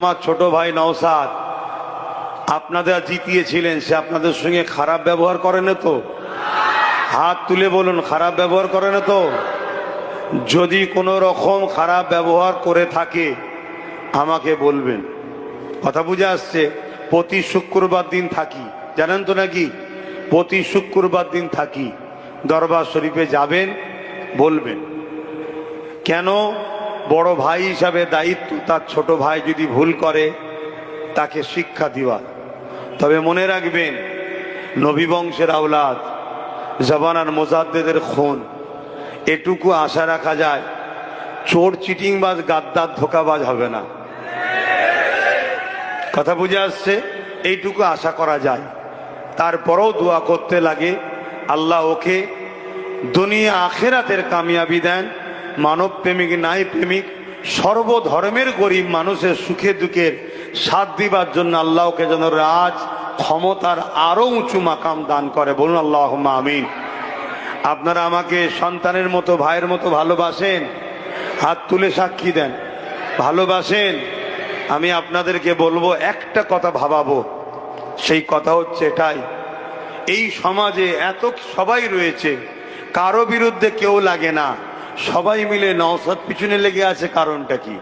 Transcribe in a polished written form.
আমার ছোট ভাই নওশাদ আপনাদের জিতিয়েছিলেন, সে আপনাদের সঙ্গে খারাপ ব্যবহার করে না তো? হাত তুলে বলুন, খারাপ ব্যবহার করে না তো? যদি কোনো রকম খারাপ ব্যবহার করে থাকে আমাকে বলবেন। কথা বুঝে আসছে? প্রতি শুক্রবার দিন থাকি, জানেন তো নাকি? প্রতি শুক্রবার দিন থাকি, দরবার শরীফে যাবেন, বলবেন। কেন? বড় ভাই হিসাবে দায়িত্ব, তার ছোট ভাই যদি ভুল করে তাকে শিক্ষা দেওয়া। তবে মনে রাখবেন, নবী বংশের আওলাদ, জামানার মুজাদ্দেদের খুন, এটুকু আশা রাখা যায় চোর চিটিংবাজ গাদ্দার ধোঁকাবাজ হবে না। কথা বুঝে আসছে? এইটুকু আশা করা যায়। তারপরেও দোয়া করতে লাগে, আল্লাহ ওকে দুনিয়া আখেরাতের কামিয়াবি দেন। মানব প্রেমিক নাই প্রেমিক, সর্বধর্মের গরিব মানুষের সুখে দুঃখের সাথ দিবার জন্য আল্লাহ ওকে যেন রাজ ক্ষমতার আরো উঁচু মাকাম দান করে। বলুন আল্লাহুম্মা আমিন। আপনারা আমাকে সন্তানের মতো, ভাইয়ের মতো ভালোবাসেন? হাত তুলে সাক্ষী দেন। ভালোবাসেন? আমি আপনাদেরকে বলবো, একটা কথা ভাবাবো। সেই কথা হচ্ছে এটাই, এই সমাজে এত সবাই রয়েছে, কারো বিরুদ্ধে কেউ লাগে না, সবাই মিলে নওশাদ পিছনে লেগে আছে। কারণটা কি?